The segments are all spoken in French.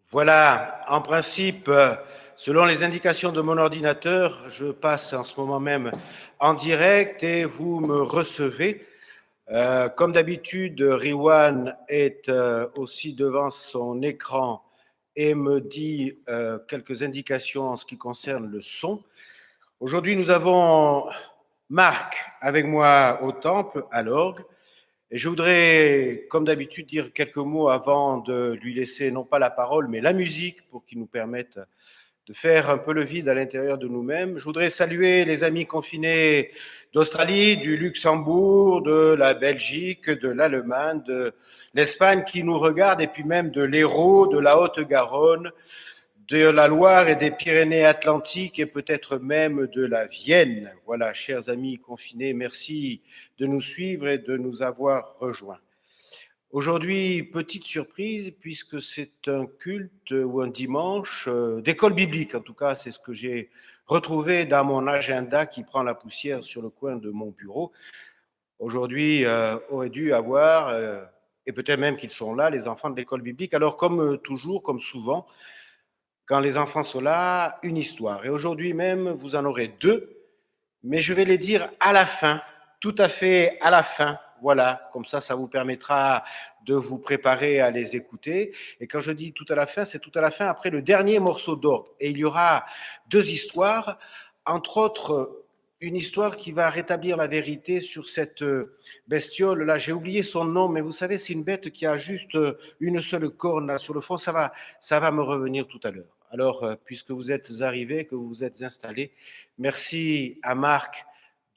Voilà, en principe, selon les indications de mon ordinateur, je passe en ce moment même en direct et vous me recevez. Comme d'habitude, Riwan est aussi devant son écran et me dit quelques indications en ce qui concerne le son. Aujourd'hui, nous avons Marc avec moi au temple, à l'orgue. Et je voudrais, comme d'habitude, dire quelques mots avant de lui laisser non pas la parole, mais la musique pour qu'il nous permette de faire un peu le vide à l'intérieur de nous-mêmes. Je voudrais saluer les amis confinés d'Australie, du Luxembourg, de la Belgique, de l'Allemagne, de l'Espagne qui nous regardent, et puis même de l'Hérault, de la Haute-Garonne, de la Loire et des Pyrénées-Atlantiques et peut-être même de la Vienne. Voilà, chers amis confinés, merci de nous suivre et de nous avoir rejoints. Aujourd'hui, petite surprise, puisque c'est un culte ou un dimanche d'école biblique. En tout cas, c'est ce que j'ai retrouvé dans mon agenda qui prend la poussière sur le coin de mon bureau. Aujourd'hui, aurait dû avoir, et peut-être même qu'ils sont là, les enfants de l'école biblique. Alors, comme toujours, comme souvent, quand les enfants sont là, une histoire. Et aujourd'hui même, vous en aurez deux, mais je vais les dire à la fin, tout à fait à la fin. Voilà, comme ça vous permettra de vous préparer à les écouter. Et quand je dis tout à la fin, c'est tout à la fin après le dernier morceau d'orgue. Et il y aura deux histoires, entre autres une histoire qui va rétablir la vérité sur cette bestiole. Là, j'ai oublié son nom, mais vous savez, c'est une bête qui a juste une seule corne là sur le fond. Ça va me revenir tout à l'heure. Alors, puisque vous êtes arrivés, que vous vous êtes installés, merci à Marc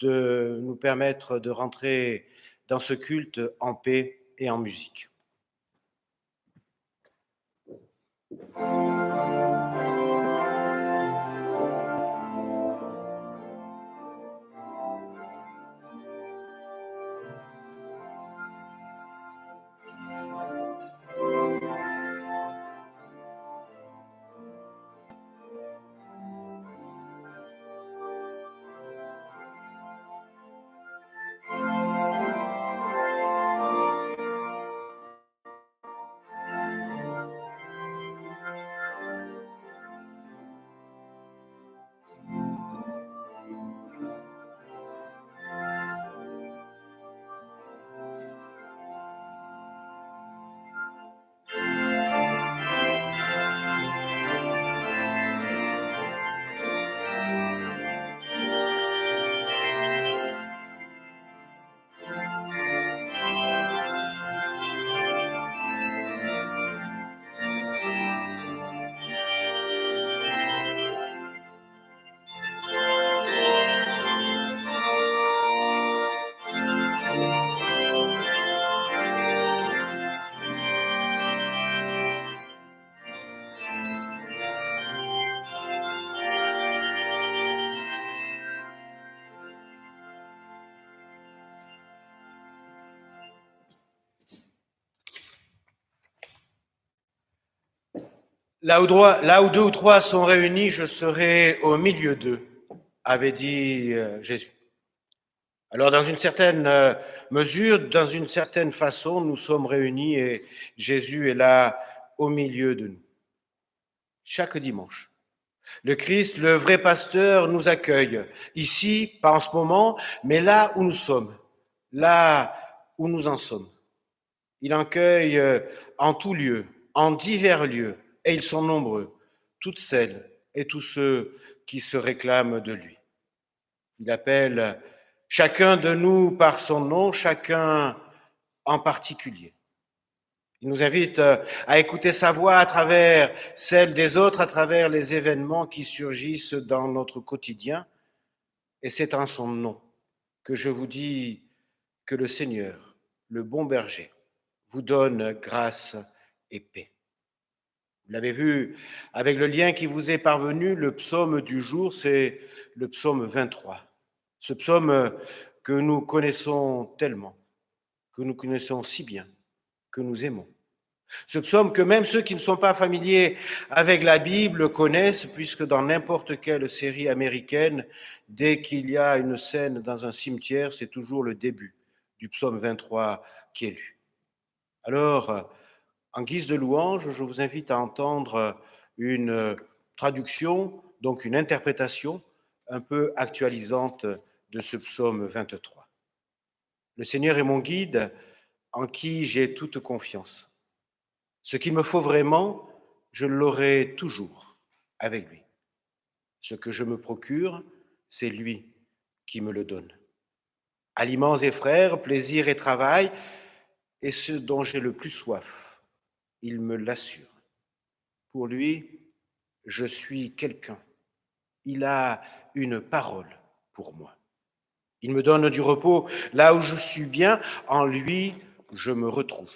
de nous permettre de rentrer dans ce culte en paix et en musique. Là où deux ou trois sont réunis, je serai au milieu d'eux, avait dit Jésus. Alors, dans une certaine mesure, dans une certaine façon, nous sommes réunis et Jésus est là au milieu de nous. Chaque dimanche. Le Christ, le vrai pasteur, nous accueille. Ici, pas en ce moment, mais là où nous sommes. Là où nous en sommes. Il accueille en tout lieu, en divers lieux, et ils sont nombreux, toutes celles et tous ceux qui se réclament de lui. Il appelle chacun de nous par son nom, chacun en particulier. Il nous invite à écouter sa voix à travers celle des autres, à travers les événements qui surgissent dans notre quotidien. Et c'est en son nom que je vous dis que le Seigneur, le bon berger, vous donne grâce et paix. Vous l'avez vu avec le lien qui vous est parvenu, le psaume du jour, c'est le psaume 23. Ce psaume que nous connaissons tellement, que nous connaissons si bien, que nous aimons. Ce psaume que même ceux qui ne sont pas familiers avec la Bible connaissent, puisque dans n'importe quelle série américaine, dès qu'il y a une scène dans un cimetière, c'est toujours le début du psaume 23 qui est lu. Alors, En guise de louange, je vous invite à entendre une traduction, donc une interprétation un peu actualisante de ce psaume 23. Le Seigneur est mon guide en qui j'ai toute confiance. Ce qu'il me faut vraiment, je l'aurai toujours avec lui. Ce que je me procure, c'est lui qui me le donne. Aliments et frères, plaisir et travail, et ce dont j'ai le plus soif, il me l'assure. Pour lui, je suis quelqu'un. Il a une parole pour moi. Il me donne du repos là où je suis bien. En lui, je me retrouve.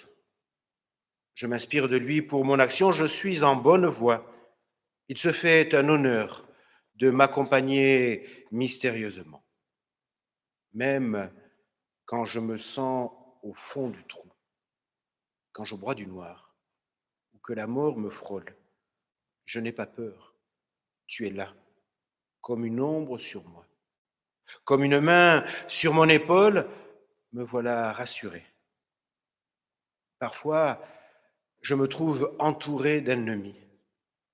Je m'inspire de lui pour mon action. Je suis en bonne voie. Il se fait un honneur de m'accompagner mystérieusement, même quand je me sens au fond du trou, quand je broie du noir ou que la mort me frôle. Je n'ai pas peur. Tu es là, comme une ombre sur moi. Comme une main sur mon épaule, me voilà rassuré. Parfois, je me trouve entouré d'ennemis,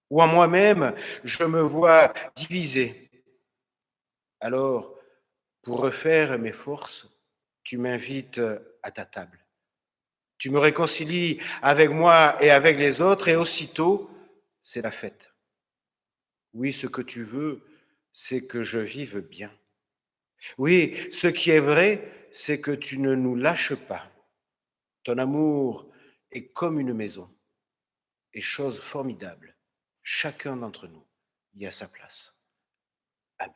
ou en moi-même, je me vois divisé. Alors, pour refaire mes forces, tu m'invites à ta table. Tu me réconcilies avec moi et avec les autres, et aussitôt, c'est la fête. Oui, ce que tu veux, c'est que je vive bien. Oui, ce qui est vrai, c'est que tu ne nous lâches pas. Ton amour est comme une maison. Et chose formidable, chacun d'entre nous y a sa place. Amen.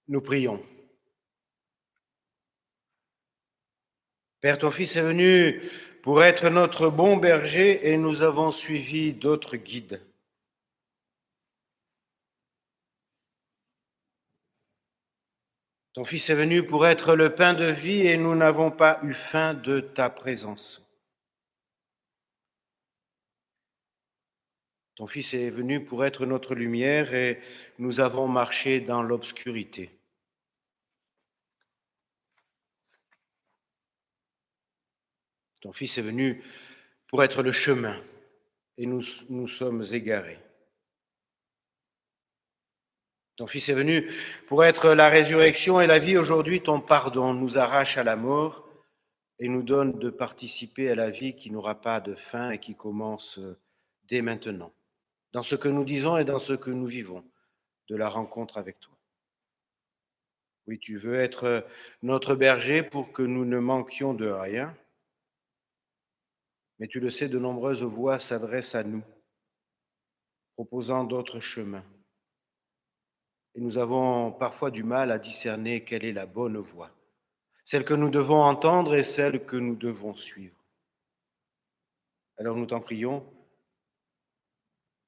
Nous prions. Père, ton Fils est venu pour être notre bon berger et nous avons suivi d'autres guides. Ton Fils est venu pour être le pain de vie et nous n'avons pas eu faim de ta présence. Ton Fils est venu pour être notre lumière et nous avons marché dans l'obscurité. Ton Fils est venu pour être le chemin et nous sommes égarés. Ton Fils est venu pour être la résurrection et la vie. Aujourd'hui, ton pardon nous arrache à la mort et nous donne de participer à la vie qui n'aura pas de fin et qui commence dès maintenant, dans ce que nous disons et dans ce que nous vivons de la rencontre avec toi. Oui, tu veux être notre berger pour que nous ne manquions de rien, mais tu le sais, de nombreuses voix s'adressent à nous, proposant d'autres chemins. Et nous avons parfois du mal à discerner quelle est la bonne voie, celle que nous devons entendre et celle que nous devons suivre. Alors nous t'en prions,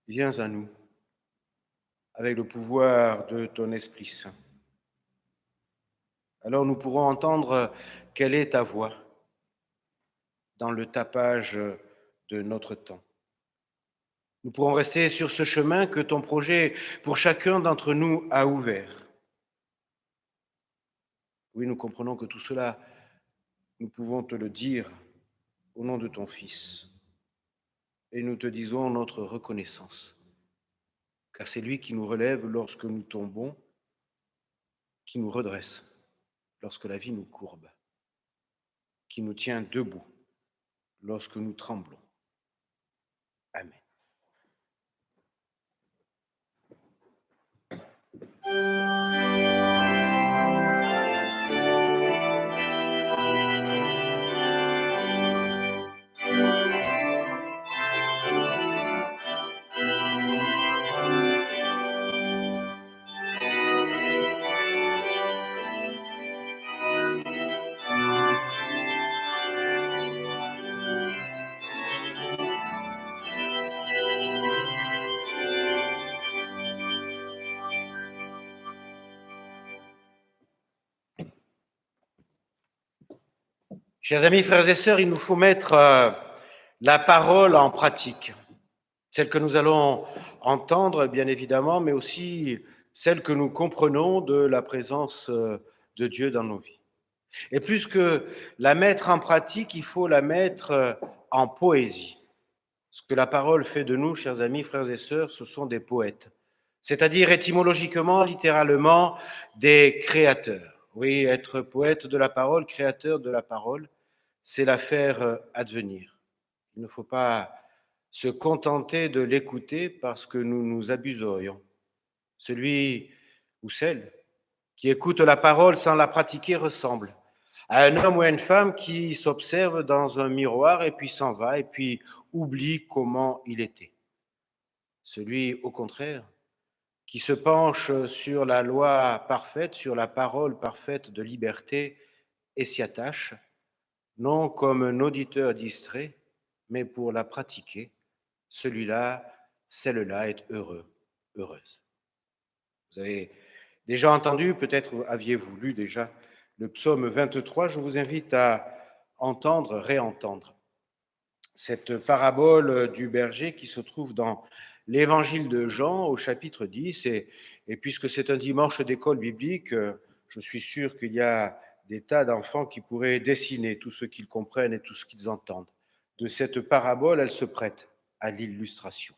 viens à nous avec le pouvoir de ton Esprit Saint. Alors nous pourrons entendre quelle est ta voix dans le tapage de notre temps. Nous pourrons rester sur ce chemin que ton projet pour chacun d'entre nous a ouvert. Oui, nous comprenons que tout cela, nous pouvons te le dire au nom de ton Fils. Et nous te disons notre reconnaissance, car c'est lui qui nous relève lorsque nous tombons, qui nous redresse lorsque la vie nous courbe, qui nous tient debout lorsque nous tremblons. Amen. Chers amis, frères et sœurs, il nous faut mettre la parole en pratique, celle que nous allons entendre, bien évidemment, mais aussi celle que nous comprenons de la présence de Dieu dans nos vies. Et plus que la mettre en pratique, il faut la mettre en poésie. Ce que la parole fait de nous, chers amis, frères et sœurs, ce sont des poètes, c'est-à-dire étymologiquement, littéralement, des créateurs. Oui, être poète de la parole, créateur de la parole, c'est la faire advenir. Il ne faut pas se contenter de l'écouter parce que nous nous abuserions. Celui ou celle qui écoute la parole sans la pratiquer ressemble à un homme ou à une femme qui s'observe dans un miroir et puis s'en va et puis oublie comment il était. Celui, au contraire, qui se penche sur la loi parfaite, sur la parole parfaite de liberté et s'y attache, non comme un auditeur distrait, mais pour la pratiquer, celui-là, celle-là est heureux, heureuse. Vous avez déjà entendu, peut-être aviez-vous lu déjà le psaume 23, je vous invite à entendre, réentendre cette parabole du berger qui se trouve dans l'évangile de Jean au chapitre 10. Et puisque c'est un dimanche d'école biblique, je suis sûr qu'il y a des tas d'enfants qui pourraient dessiner tout ce qu'ils comprennent et tout ce qu'ils entendent. De cette parabole, elle se prête à l'illustration.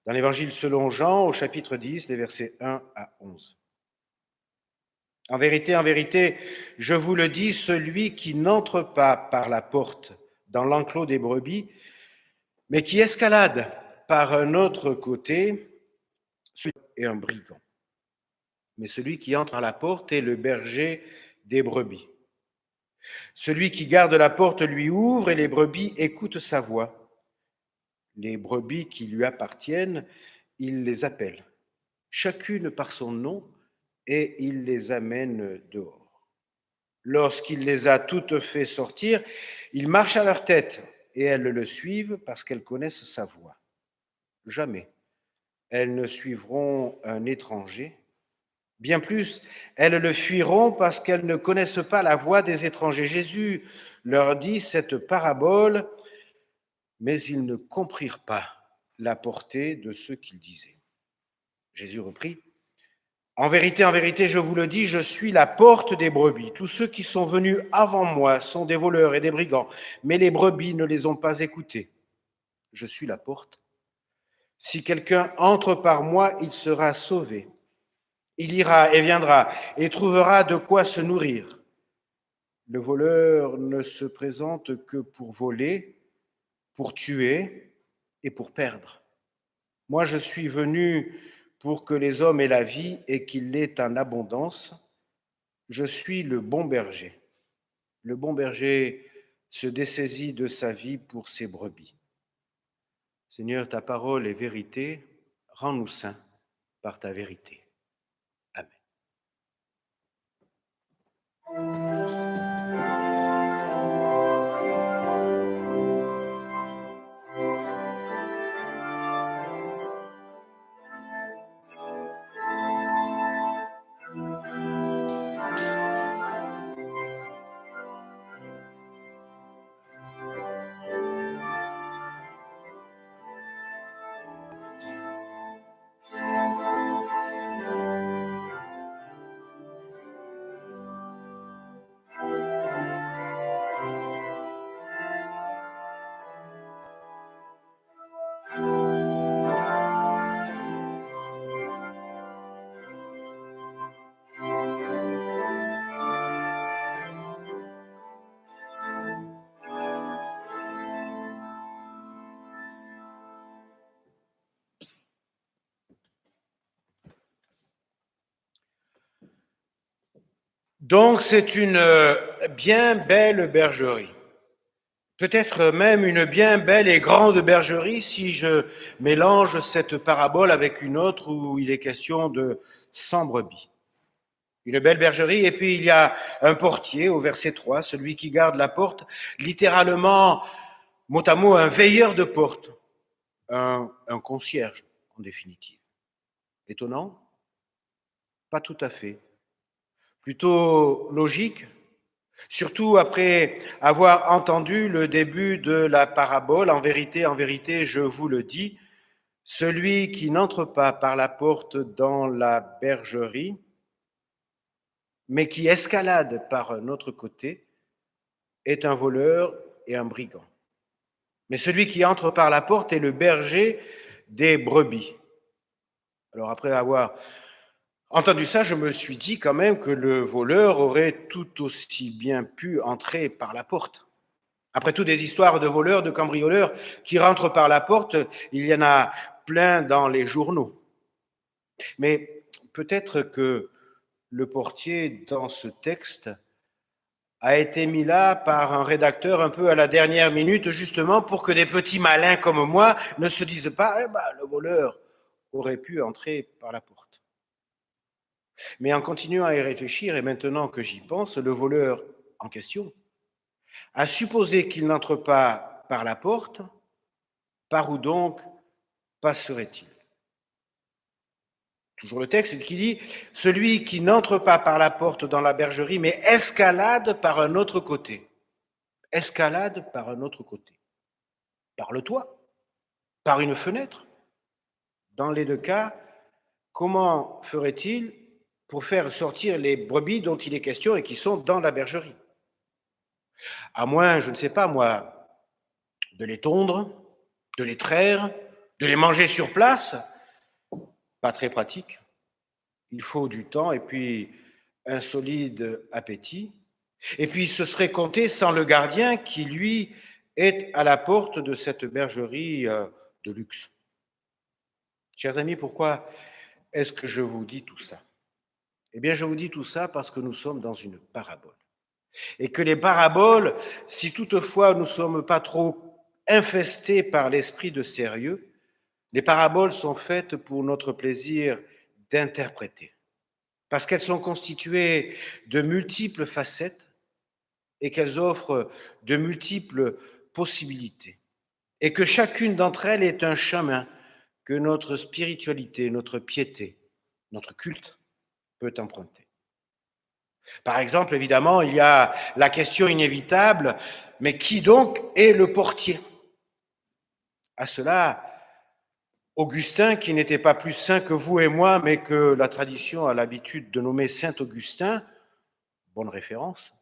Dans l'évangile selon Jean, au chapitre 10, les versets 1 à 11. En vérité, je vous le dis, celui qui n'entre pas par la porte dans l'enclos des brebis, mais qui escalade par un autre côté, celui est un brigand. Mais celui qui entre à la porte est le berger des brebis. Celui qui garde la porte lui ouvre et les brebis écoutent sa voix. Les brebis qui lui appartiennent, il les appelle, chacune par son nom, et il les amène dehors. Lorsqu'il les a toutes fait sortir, il marche à leur tête, et elles le suivent parce qu'elles connaissent sa voix. Jamais elles ne suivront un étranger. Bien plus, elles le fuiront parce qu'elles ne connaissent pas la voix des étrangers. Jésus leur dit cette parabole, mais ils ne comprirent pas la portée de ce qu'il disait. Jésus reprit, en vérité, je vous le dis, je suis la porte des brebis. Tous ceux qui sont venus avant moi sont des voleurs et des brigands, mais les brebis ne les ont pas écoutés. Je suis la porte. Si quelqu'un entre par moi, il sera sauvé. Il ira et viendra et trouvera de quoi se nourrir. Le voleur ne se présente que pour voler, pour tuer et pour perdre. Moi, je suis venu pour que les hommes aient la vie et qu'ils l'aient en abondance. Je suis le bon berger. Le bon berger se dessaisit de sa vie pour ses brebis. Seigneur, ta parole est vérité. Rends-nous saints par ta vérité. Amen. Donc c'est une bien belle bergerie. Peut-être même une bien belle et grande bergerie si je mélange cette parabole avec une autre où il est question de 100 brebis. Une belle bergerie, et puis il y a un portier au verset 3, celui qui garde la porte, littéralement, mot à mot, un veilleur de porte, un concierge en définitive. Étonnant? Pas tout à fait. Plutôt logique, Surtout après avoir entendu le début de la parabole, en vérité, je vous le dis, celui qui n'entre pas par la porte dans la bergerie, mais qui escalade par un autre côté, est un voleur et un brigand. Mais celui qui entre par la porte est le berger des brebis. Alors après avoir entendu ça, je me suis dit quand même que le voleur aurait tout aussi bien pu entrer par la porte. Après tout, des histoires de voleurs, de cambrioleurs qui rentrent par la porte, il y en a plein dans les journaux. Mais peut-être que le portier, dans ce texte, a été mis là par un rédacteur un peu à la dernière minute, justement pour que des petits malins comme moi ne se disent pas le voleur aurait pu entrer par la porte. Mais en continuant à y réfléchir, et maintenant que j'y pense, le voleur en question a supposé qu'il n'entre pas par la porte, par où donc passerait-il? Toujours le texte qui dit « Celui qui n'entre pas par la porte dans la bergerie, mais escalade par un autre côté. » Escalade par un autre côté. Par le toit, par une fenêtre. Dans les deux cas, comment ferait-il pour faire sortir les brebis dont il est question et qui sont dans la bergerie? À moins, je ne sais pas moi, de les tondre, de les traire, de les manger sur place. Pas très pratique. Il faut du temps et puis un solide appétit. Et puis ce serait compté sans le gardien qui, lui, est à la porte de cette bergerie de luxe. Chers amis, pourquoi est-ce que je vous dis tout ça? Eh bien, je vous dis tout ça parce que nous sommes dans une parabole. Et que les paraboles, si toutefois nous ne sommes pas trop infestés par l'esprit de sérieux, les paraboles sont faites pour notre plaisir d'interpréter. Parce qu'elles sont constituées de multiples facettes et qu'elles offrent de multiples possibilités. Et que chacune d'entre elles est un chemin que notre spiritualité, notre piété, notre culte peut emprunter. Par exemple, évidemment, il y a la question inévitable, mais qui donc est le portier? À cela, Augustin, qui n'était pas plus saint que vous et moi, mais que la tradition a l'habitude de nommer Saint Augustin, bonne référence,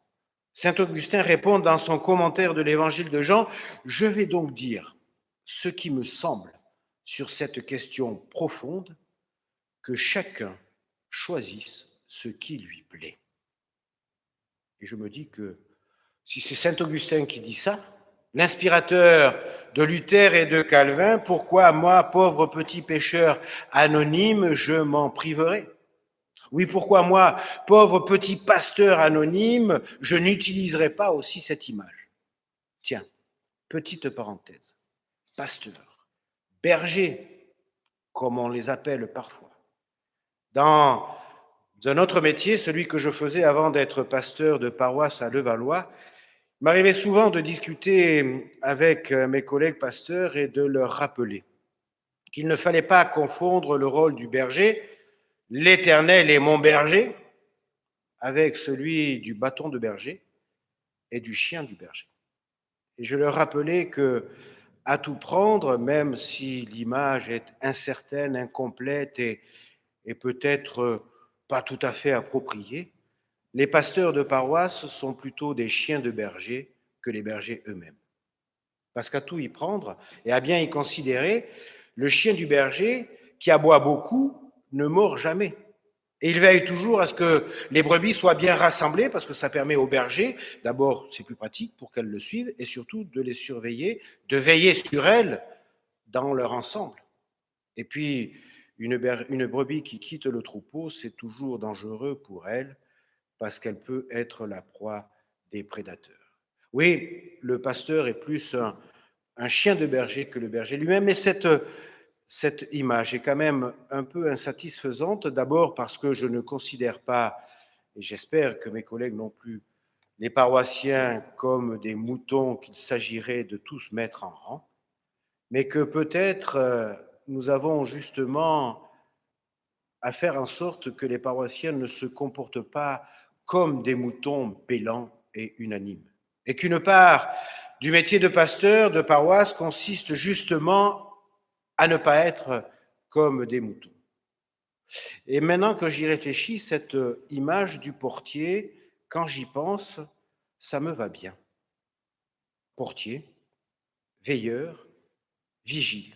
Saint Augustin répond dans son commentaire de l'évangile de Jean, « Je vais donc dire ce qui me semble sur cette question profonde, que chacun choisisse ce qui lui plaît. » Et je me dis que si c'est Saint Augustin qui dit ça, l'inspirateur de Luther et de Calvin, pourquoi moi, pauvre petit pécheur anonyme, je m'en priverai? Oui, pourquoi moi, pauvre petit pasteur anonyme, je n'utiliserai pas aussi cette image? Tiens, petite parenthèse, pasteur, berger, comme on les appelle parfois. Dans un autre métier, celui que je faisais avant d'être pasteur de paroisse à Levallois, il m'arrivait souvent de discuter avec mes collègues pasteurs et de leur rappeler qu'il ne fallait pas confondre le rôle du berger, l'Éternel est mon berger, avec celui du bâton de berger et du chien du berger. Et je leur rappelais que, à tout prendre, même si l'image est incertaine, incomplète et peut-être pas tout à fait appropriée, les pasteurs de paroisse sont plutôt des chiens de berger que les bergers eux-mêmes. Parce qu'à tout y prendre et à bien y considérer, le chien du berger, qui aboie beaucoup, ne mord jamais. Et il veille toujours à ce que les brebis soient bien rassemblées, parce que ça permet aux bergers, d'abord, c'est plus pratique pour qu'elles le suivent, et surtout de les surveiller, de veiller sur elles dans leur ensemble. Et puis, une brebis qui quitte le troupeau, c'est toujours dangereux pour elle, parce qu'elle peut être la proie des prédateurs. Oui, le pasteur est plus un chien de berger que le berger lui-même, mais cette image est quand même un peu insatisfaisante, d'abord parce que je ne considère pas, et j'espère que mes collègues non plus, les paroissiens comme des moutons qu'il s'agirait de tous mettre en rang, mais que peut-être nous avons justement à faire en sorte que les paroissiens ne se comportent pas comme des moutons bêlants et unanime. Et qu'une part du métier de pasteur de paroisse consiste justement à ne pas être comme des moutons. Et maintenant que j'y réfléchis, cette image du portier, quand j'y pense, ça me va bien. Portier, veilleur, vigile.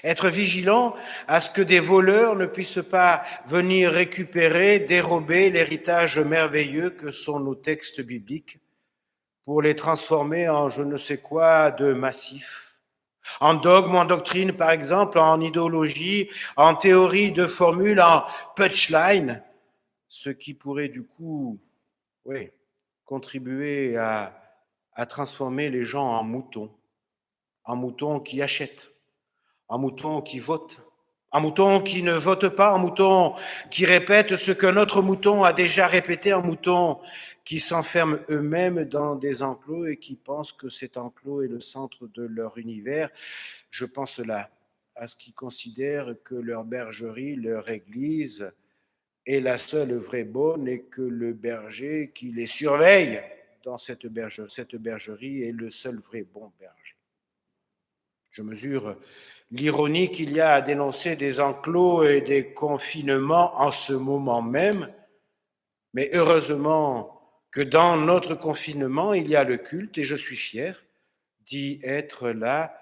Être vigilant à ce que des voleurs ne puissent pas venir récupérer, dérober l'héritage merveilleux que sont nos textes bibliques pour les transformer en je ne sais quoi de massif, en dogme, en doctrine par exemple, en idéologie, en théorie de formule, en punchline, ce qui pourrait du coup, oui, contribuer à transformer les gens en moutons qui achètent, en moutons qui votent, en moutons qui ne votent pas, en moutons qui répètent ce qu'un autre mouton a déjà répété, en moutons qui s'enferment eux-mêmes dans des enclos et qui pensent que cet enclos est le centre de leur univers. Je pense là à ce qu'ils considèrent que leur bergerie, leur église est la seule vraie bonne et que le berger qui les surveille dans cette bergerie est le seul vrai bon berger. Je mesure l'ironie qu'il y a à dénoncer des enclos et des confinements en ce moment même, mais heureusement que dans notre confinement, il y a le culte et je suis fier d'y être là,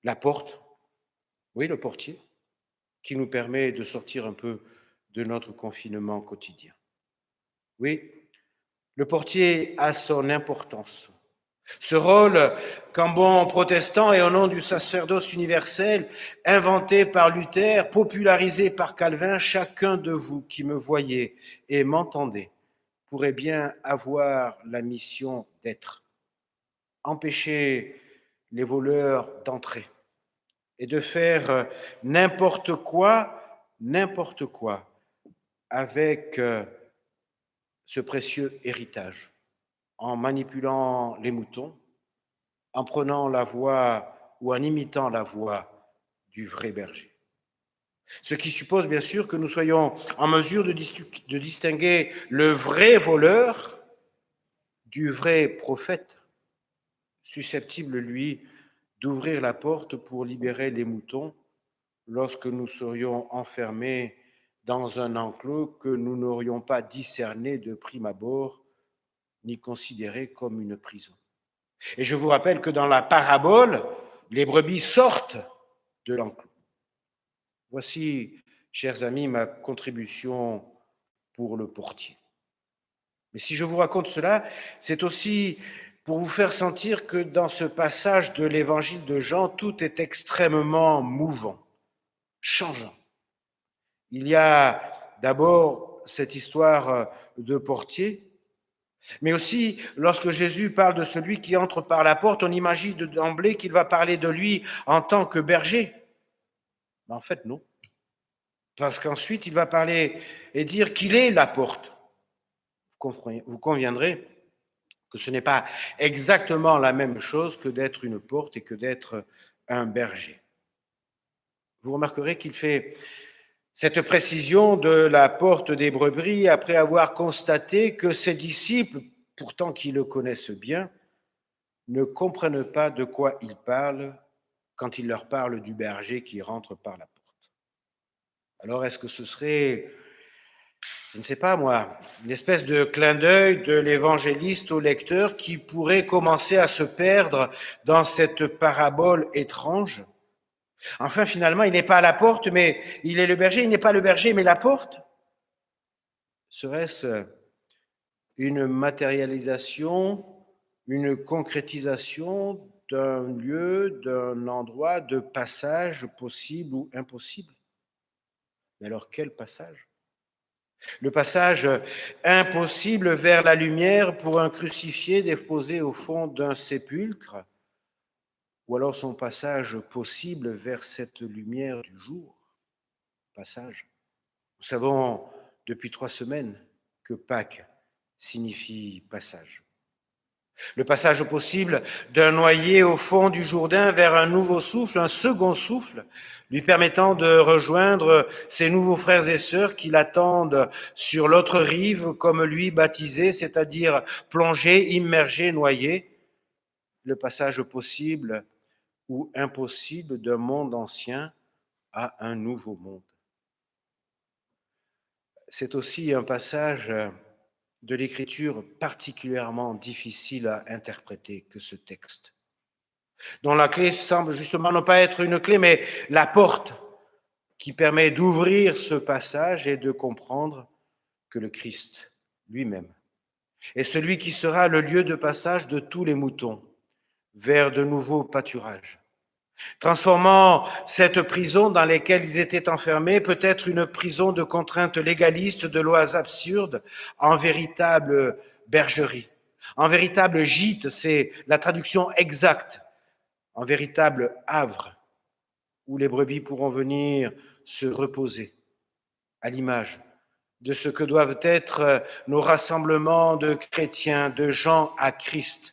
la porte, oui, le portier, qui nous permet de sortir un peu de notre confinement quotidien. Oui, le portier a son importance. Ce rôle, qu'en bon protestant et au nom du sacerdoce universel, inventé par Luther, popularisé par Calvin, chacun de vous qui me voyez et m'entendez pourrait bien avoir la mission d'être, empêcher les voleurs d'entrer et de faire n'importe quoi avec ce précieux héritage, en manipulant les moutons, en prenant la voix ou en imitant la voix du vrai berger. Ce qui suppose bien sûr que nous soyons en mesure de distinguer le vrai voleur du vrai prophète, susceptible, lui, d'ouvrir la porte pour libérer les moutons lorsque nous serions enfermés dans un enclos que nous n'aurions pas discerné de prime abord ni considéré comme une prison. Et je vous rappelle que dans la parabole, les brebis sortent de l'enclos. Voici, chers amis, ma contribution pour le portier. Mais si je vous raconte cela, c'est aussi pour vous faire sentir que dans ce passage de l'évangile de Jean, tout est extrêmement mouvant, changeant. Il y a d'abord cette histoire de portier, mais aussi, lorsque Jésus parle de celui qui entre par la porte, on imagine d'emblée qu'il va parler de lui en tant que berger. Mais en fait, non. Parce qu'ensuite, il va parler et dire qu'il est la porte. Vous conviendrez que ce n'est pas exactement la même chose que d'être une porte et que d'être un berger. Vous remarquerez qu'il fait cette précision de la porte des brebis après avoir constaté que ses disciples, pourtant qui le connaissent bien, ne comprennent pas de quoi il parle quand il leur parle du berger qui rentre par la porte. Alors est-ce que ce serait, je ne sais pas moi, une espèce de clin d'œil de l'évangéliste au lecteur qui pourrait commencer à se perdre dans cette parabole étrange? Enfin, finalement, il n'est pas à la porte, mais il est le berger. Il n'est pas le berger, mais la porte. Serait-ce une matérialisation, une concrétisation d'un lieu, d'un endroit de passage possible ou impossible? Mais alors, quel passage? Le passage impossible vers la lumière pour un crucifié déposé au fond d'un sépulcre, ou alors son passage possible vers cette lumière du jour? Passage. Nous savons depuis 3 semaines que Pâques signifie passage. Le passage possible d'un noyé au fond du Jourdain vers un nouveau souffle, un second souffle, lui permettant de rejoindre ses nouveaux frères et sœurs qui l'attendent sur l'autre rive, comme lui baptisé, c'est-à-dire plongé, immergé, noyé. Le passage possible ou impossible d'un monde ancien à un nouveau monde. C'est aussi un passage de l'Écriture particulièrement difficile à interpréter que ce texte, dont la clé semble justement ne pas être une clé, mais la porte qui permet d'ouvrir ce passage et de comprendre que le Christ lui-même est celui qui sera le lieu de passage de tous les moutons vers de nouveaux pâturages, transformant cette prison dans laquelle ils étaient enfermés, peut-être une prison de contraintes légalistes, de lois absurdes, en véritable bergerie, en véritable gîte, c'est la traduction exacte, en véritable havre, où les brebis pourront venir se reposer, à l'image de ce que doivent être nos rassemblements de chrétiens, de gens à Christ,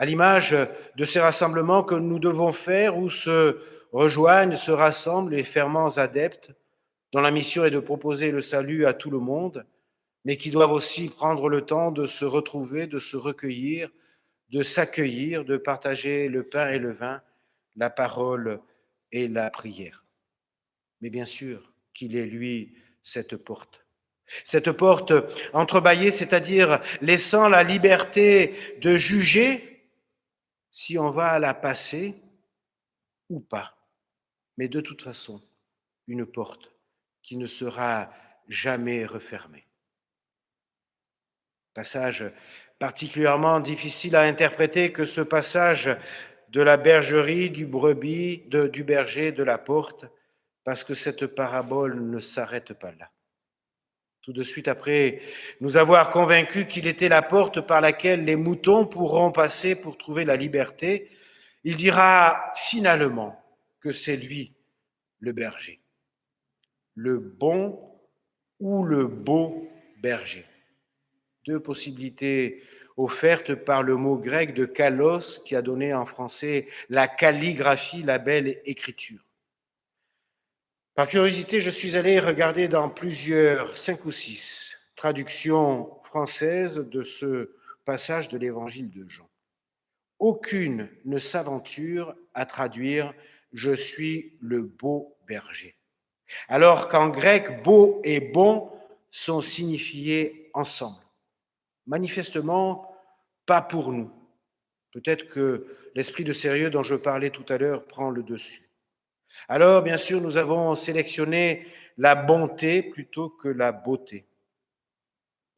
à l'image de ces rassemblements que nous devons faire où se rejoignent, se rassemblent les fervents adeptes dont la mission est de proposer le salut à tout le monde, mais qui doivent aussi prendre le temps de se retrouver, de se recueillir, de s'accueillir, de partager le pain et le vin, la parole et la prière. Mais bien sûr qu'il est, lui, cette porte. Cette porte entrebâillée, c'est-à-dire laissant la liberté de juger si on va la passer ou pas. Mais de toute façon, une porte qui ne sera jamais refermée. Passage particulièrement difficile à interpréter que ce passage de la bergerie, du brebis, du berger, de la porte, parce que cette parabole ne s'arrête pas là. Tout de suite après nous avoir convaincus qu'il était la porte par laquelle les moutons pourront passer pour trouver la liberté, il dira finalement que c'est lui le berger, le bon ou le beau berger. Deux possibilités offertes par le mot grec de kalos qui a donné en français la calligraphie, la belle écriture. Par curiosité, je suis allé regarder dans plusieurs, 5 ou 6 traductions françaises de ce passage de l'évangile de Jean. Aucune ne s'aventure à traduire « je suis le beau berger », alors qu'en grec, beau et bon sont signifiés ensemble. Manifestement, pas pour nous. Peut-être que l'esprit de sérieux dont je parlais tout à l'heure prend le dessus. Alors, bien sûr, nous avons sélectionné la bonté plutôt que la beauté.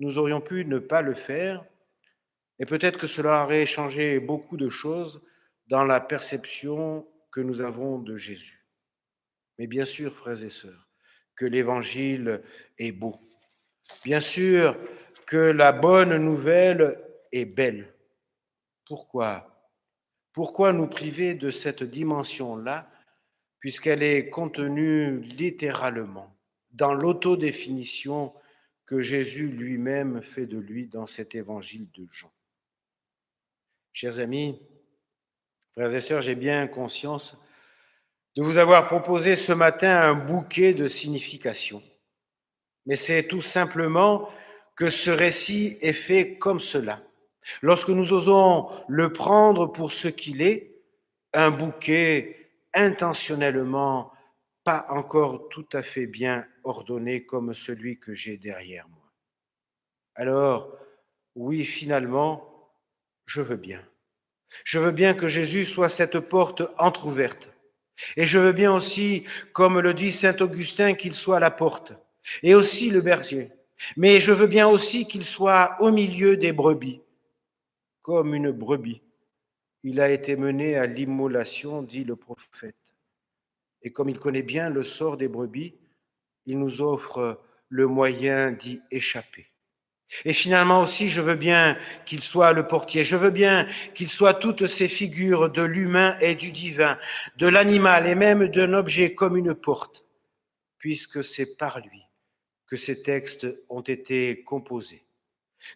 Nous aurions pu ne pas le faire, et peut-être que cela aurait changé beaucoup de choses dans la perception que nous avons de Jésus. Mais bien sûr, frères et sœurs, que l'Évangile est beau. Bien sûr que la bonne nouvelle est belle. Pourquoi? Pourquoi nous priver de cette dimension-là, puisqu'elle est contenue littéralement dans l'autodéfinition que Jésus lui-même fait de lui dans cet évangile de Jean. Chers amis, frères et sœurs, j'ai bien conscience de vous avoir proposé ce matin un bouquet de significations. Mais c'est tout simplement que ce récit est fait comme cela. Lorsque nous osons le prendre pour ce qu'il est, un bouquet intentionnellement pas encore tout à fait bien ordonné comme celui que j'ai derrière moi. Alors, oui, finalement, je veux bien. Je veux bien que Jésus soit cette porte entr'ouverte. Et je veux bien aussi, comme le dit saint Augustin, qu'il soit la porte, et aussi le berger. Mais je veux bien aussi qu'il soit au milieu des brebis, comme une brebis. Il a été mené à l'immolation, dit le prophète. Et comme il connaît bien le sort des brebis, il nous offre le moyen d'y échapper. Et finalement aussi, je veux bien qu'il soit le portier, je veux bien qu'il soit toutes ces figures de l'humain et du divin, de l'animal et même d'un objet comme une porte, puisque c'est par lui que ces textes ont été composés.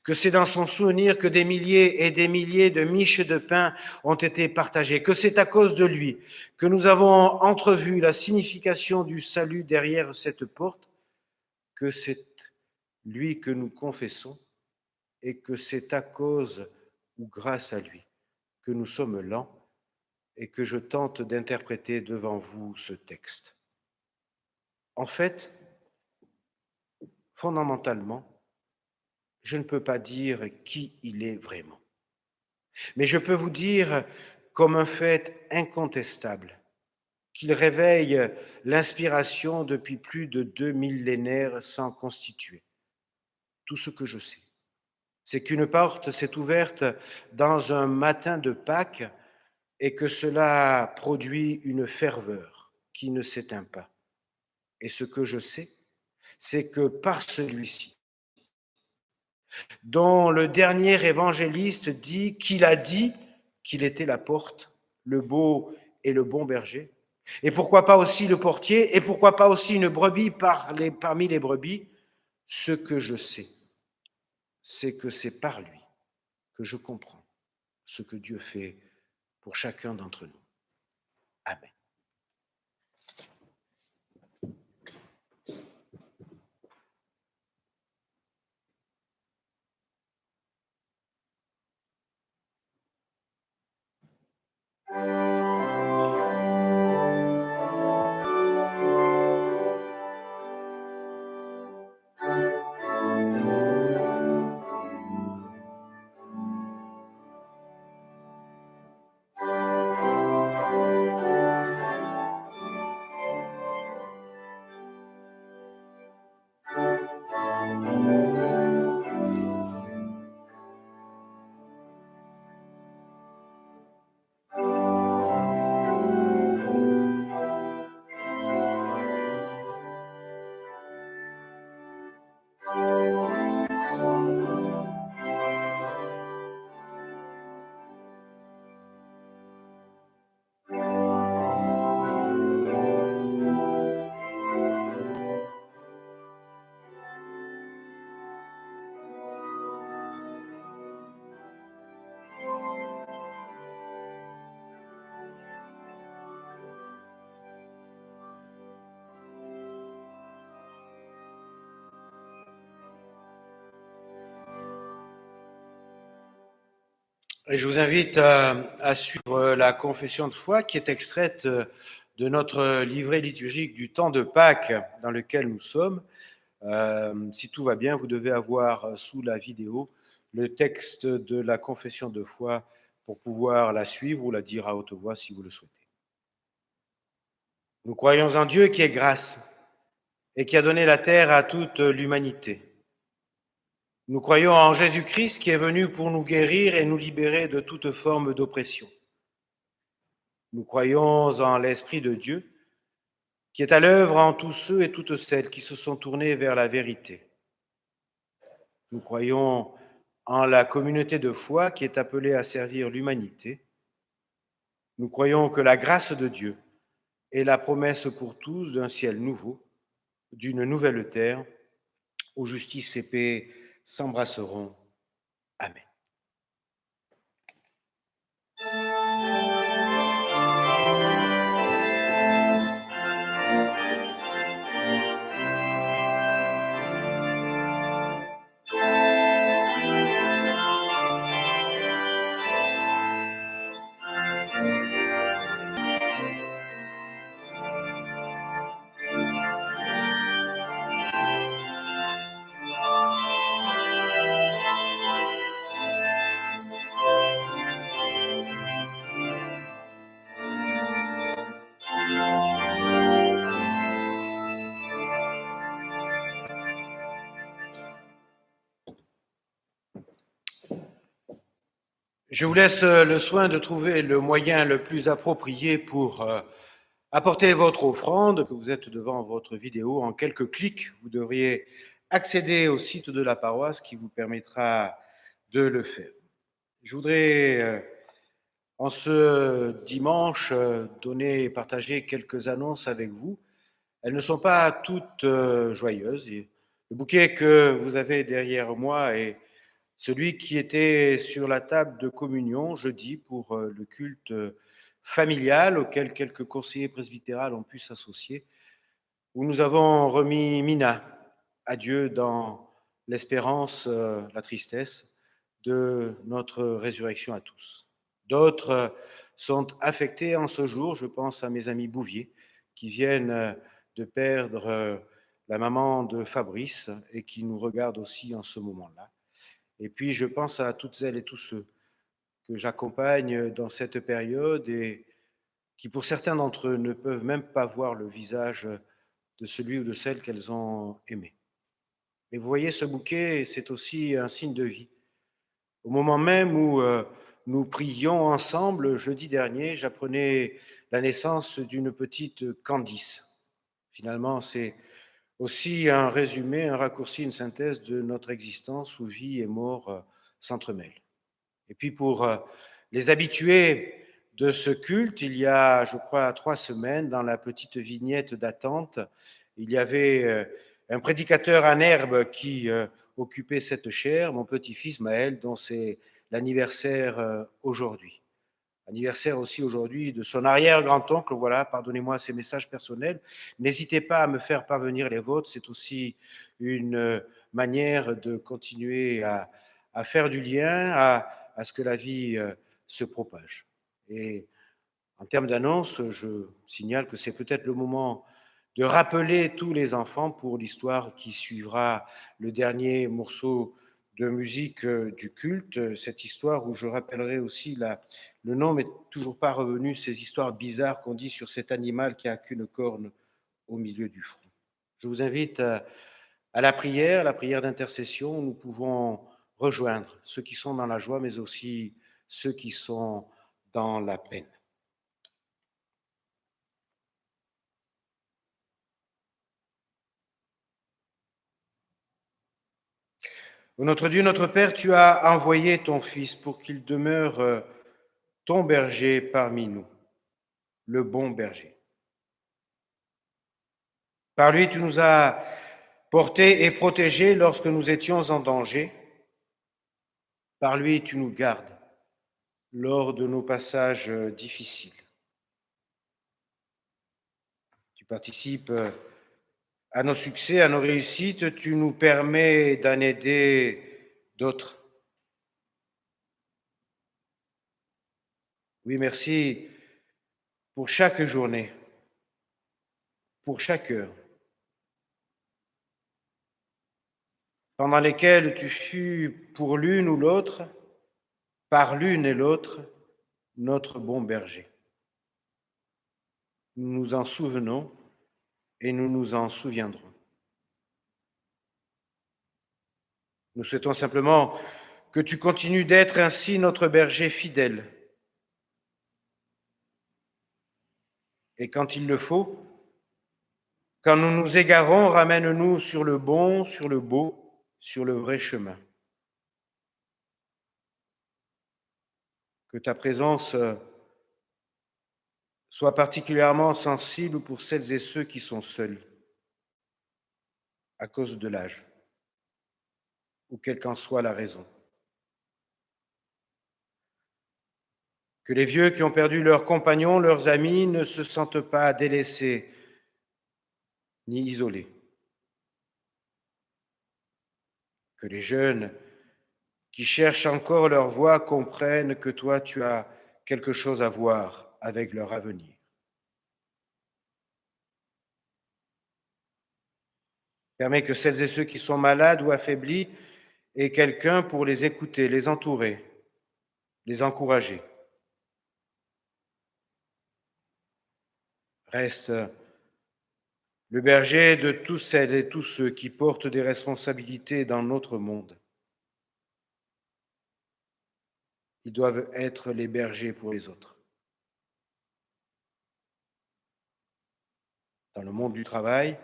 que c'est dans son souvenir que des milliers et des milliers de miches de pain ont été partagées, que c'est à cause de lui que nous avons entrevu la signification du salut derrière cette porte, que c'est lui que nous confessons et que c'est à cause ou grâce à lui que nous sommes lents et que je tente d'interpréter devant vous ce texte. En fait, fondamentalement, je ne peux pas dire qui il est vraiment. Mais je peux vous dire, comme un fait incontestable, qu'il réveille l'inspiration depuis plus de 2 millénaires sans constituer. Tout ce que je sais, c'est qu'une porte s'est ouverte dans un matin de Pâques et que cela produit une ferveur qui ne s'éteint pas. Et ce que je sais, c'est que par celui-ci, dont le dernier évangéliste dit qu'il était la porte, le beau et le bon berger, et pourquoi pas aussi le portier, et pourquoi pas aussi une brebis parmi les brebis, ce que je sais, c'est que c'est par lui que je comprends ce que Dieu fait pour chacun d'entre nous. Amen. Et je vous invite à suivre la confession de foi qui est extraite de notre livret liturgique du temps de Pâques dans lequel nous sommes. Si tout va bien, vous devez avoir sous la vidéo le texte de la confession de foi pour pouvoir la suivre ou la dire à haute voix si vous le souhaitez. Nous croyons en Dieu qui est grâce et qui a donné la terre à toute l'humanité. Nous croyons en Jésus-Christ qui est venu pour nous guérir et nous libérer de toute forme d'oppression. Nous croyons en l'Esprit de Dieu qui est à l'œuvre en tous ceux et toutes celles qui se sont tournés vers la vérité. Nous croyons en la communauté de foi qui est appelée à servir l'humanité. Nous croyons que la grâce de Dieu est la promesse pour tous d'un ciel nouveau, d'une nouvelle terre, où justice et paix s'embrasseront. Amen. Je vous laisse le soin de trouver le moyen le plus approprié pour apporter votre offrande, que vous êtes devant votre vidéo. En quelques clics, vous devriez accéder au site de la paroisse qui vous permettra de le faire. Je voudrais, en ce dimanche, donner et partager quelques annonces avec vous. Elles ne sont pas toutes joyeuses. Le bouquet que vous avez derrière moi est celui qui était sur la table de communion jeudi pour le culte familial auquel quelques conseillers presbytérales ont pu s'associer, où nous avons remis Mina à Dieu dans l'espérance, la tristesse de notre résurrection à tous. D'autres sont affectés en ce jour, je pense à mes amis Bouvier, qui viennent de perdre la maman de Fabrice et qui nous regardent aussi en ce moment-là. Et puis je pense à toutes elles et tous ceux que j'accompagne dans cette période et qui, pour certains d'entre eux, ne peuvent même pas voir le visage de celui ou de celle qu'elles ont aimé. Et vous voyez, ce bouquet, c'est aussi un signe de vie. Au moment même où nous prions ensemble, jeudi dernier, j'apprenais la naissance d'une petite Candice. Finalement, c'est aussi un résumé, un raccourci, une synthèse de notre existence où vie et mort s'entremêlent. Et puis pour les habitués de ce culte, il y a, je crois, 3 semaines, dans la petite vignette d'attente, il y avait un prédicateur en herbe qui occupait cette chaire, mon petit-fils Maël, dont c'est l'anniversaire aujourd'hui. Anniversaire aussi aujourd'hui de son arrière-grand-oncle, voilà, pardonnez-moi ces messages personnels. N'hésitez pas à me faire parvenir les vôtres, c'est aussi une manière de continuer à faire du lien, à ce que la vie se propage. Et en termes d'annonce, je signale que c'est peut-être le moment de rappeler tous les enfants pour l'histoire qui suivra le dernier morceau de musique du culte, cette histoire où je rappellerai aussi le nom, mais toujours pas revenu, ces histoires bizarres qu'on dit sur cet animal qui a qu'une corne au milieu du front. Je vous invite à la prière d'intercession, où nous pouvons rejoindre ceux qui sont dans la joie, mais aussi ceux qui sont dans la peine. Ô notre Dieu, notre Père, tu as envoyé ton Fils pour qu'il demeure ton berger parmi nous, le bon berger. Par lui, tu nous as portés et protégés lorsque nous étions en danger. Par lui, tu nous gardes lors de nos passages difficiles. Tu participes à nos succès, à nos réussites, tu nous permets d'en aider d'autres. Oui, merci pour chaque journée, pour chaque heure, pendant lesquelles tu fus pour l'une ou l'autre, par l'une et l'autre, notre bon berger. Nous nous en souvenons et nous nous en souviendrons. Nous souhaitons simplement que tu continues d'être ainsi notre berger fidèle. Et quand il le faut, quand nous nous égarons, ramène-nous sur le bon, sur le beau, sur le vrai chemin. Que ta présence soit particulièrement sensible pour celles et ceux qui sont seuls à cause de l'âge, ou quelle qu'en soit la raison. Que les vieux qui ont perdu leurs compagnons, leurs amis, ne se sentent pas délaissés ni isolés. Que les jeunes qui cherchent encore leur voie comprennent que toi, tu as quelque chose à voir avec leur avenir. Permets que celles et ceux qui sont malades ou affaiblis aient quelqu'un pour les écouter, les entourer, les encourager. Reste le berger de tous celles et tous ceux qui portent des responsabilités dans notre monde. Ils doivent être les bergers pour les autres. Dans le monde du travail,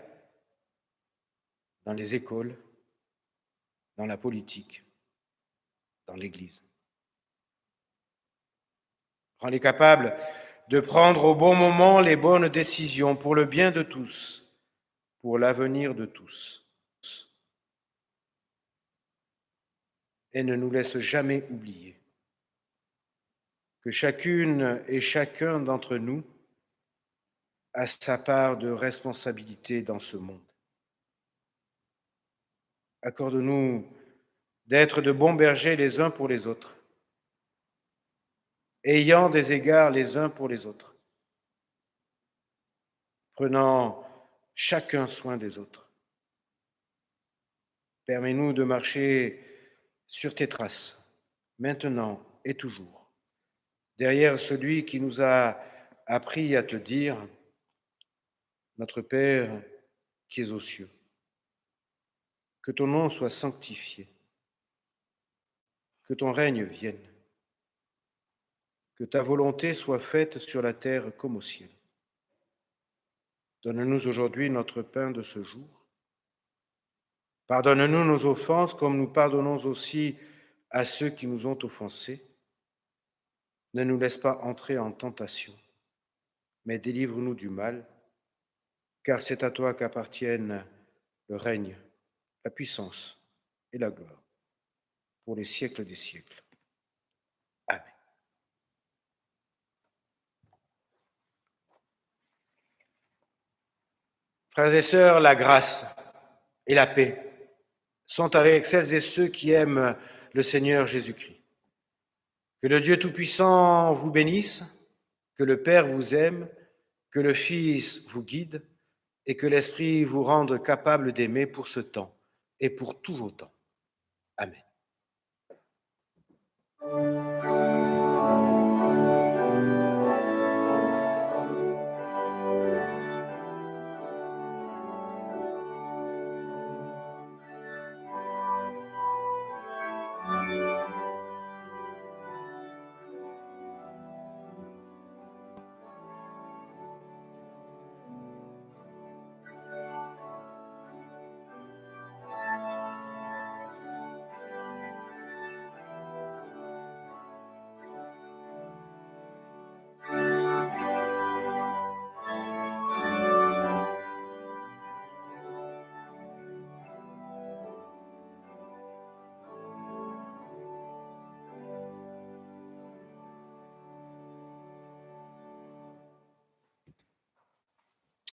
dans les écoles, dans la politique, dans l'Église. Rends-les capables de prendre au bon moment les bonnes décisions pour le bien de tous, pour l'avenir de tous. et ne nous laisse jamais oublier que chacune et chacun d'entre nous a sa part de responsabilité dans ce monde. Accorde-nous d'être de bons bergers les uns pour les autres, ayant des égards les uns pour les autres, prenant chacun soin des autres. Permets-nous de marcher sur tes traces, maintenant et toujours, derrière celui qui nous a appris à te dire, notre Père qui es aux cieux, que ton nom soit sanctifié, que ton règne vienne, que ta volonté soit faite sur la terre comme au ciel. Donne-nous aujourd'hui notre pain de ce jour. Pardonne-nous nos offenses comme nous pardonnons aussi à ceux qui nous ont offensés. Ne nous laisse pas entrer en tentation, mais délivre-nous du mal, car c'est à toi qu'appartiennent le règne, la puissance et la gloire pour les siècles des siècles. Amen. Frères et sœurs, la grâce et la paix sont avec celles et ceux qui aiment le Seigneur Jésus-Christ. Que le Dieu Tout-Puissant vous bénisse, que le Père vous aime, que le Fils vous guide et que l'Esprit vous rende capable d'aimer pour ce temps et pour tous vos temps. Amen.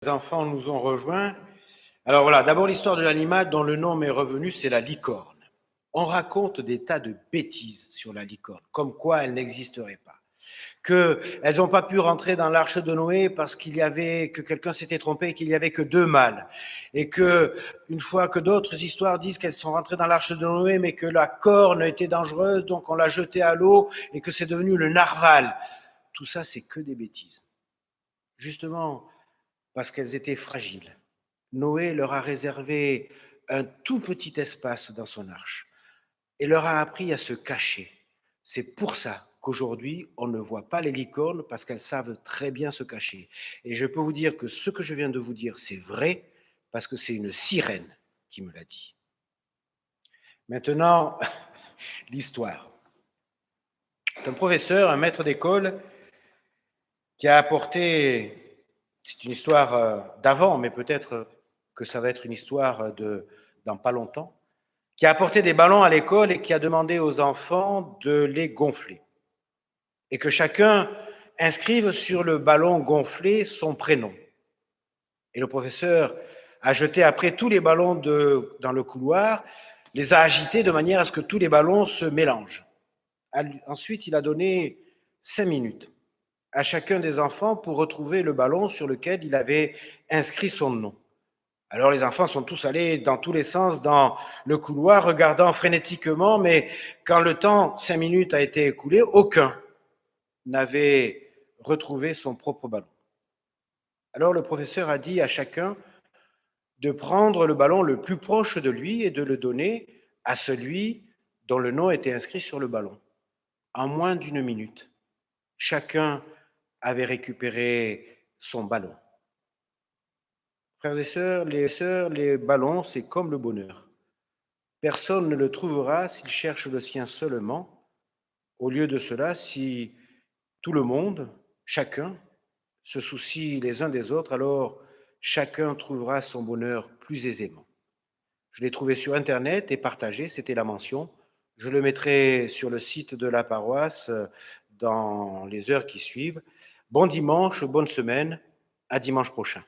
Les enfants nous ont rejoints. Alors voilà, d'abord l'histoire de l'animal dont le nom m'est revenu, c'est la licorne. On raconte des tas de bêtises sur la licorne, comme quoi elle n'existerait pas. Qu'elles n'ont pas pu rentrer dans l'arche de Noé parce que quelqu'un s'était trompé et qu'il n'y avait que 2 mâles. Et que, une fois que d'autres histoires disent qu'elles sont rentrées dans l'arche de Noé, mais que la corne était dangereuse, donc on l'a jetée à l'eau et que c'est devenu le narval. Tout ça, c'est que des bêtises. Justement, parce qu'elles étaient fragiles. Noé leur a réservé un tout petit espace dans son arche et leur a appris à se cacher. C'est pour ça qu'aujourd'hui, on ne voit pas les licornes parce qu'elles savent très bien se cacher. Et je peux vous dire que ce que je viens de vous dire, c'est vrai parce que c'est une sirène qui me l'a dit. Maintenant, l'histoire. C'est un professeur, un maître d'école qui a apporté, c'est une histoire d'avant, mais peut-être que ça va être une histoire dans pas longtemps, qui a apporté des ballons à l'école et qui a demandé aux enfants de les gonfler. Et que chacun inscrive sur le ballon gonflé son prénom. Et le professeur a jeté après tous les ballons dans le couloir, les a agités de manière à ce que tous les ballons se mélangent. Ensuite, il a donné 5 minutes à chacun des enfants pour retrouver le ballon sur lequel il avait inscrit son nom. Alors les enfants sont tous allés dans tous les sens dans le couloir, regardant frénétiquement, mais quand le temps, 5 minutes, a été écoulé, aucun n'avait retrouvé son propre ballon. Alors le professeur a dit à chacun de prendre le ballon le plus proche de lui et de le donner à celui dont le nom était inscrit sur le ballon. En moins d'1 minute, chacun avait récupéré son ballon. Frères et sœurs, les ballons, c'est comme le bonheur. Personne ne le trouvera s'il cherche le sien seulement. Au lieu de cela, si tout le monde, chacun, se soucie les uns des autres, alors chacun trouvera son bonheur plus aisément. Je l'ai trouvé sur Internet et partagé, c'était la mention Je le mettrai sur le site de la paroisse dans les heures qui suivent. Bon dimanche, bonne semaine, à dimanche prochain.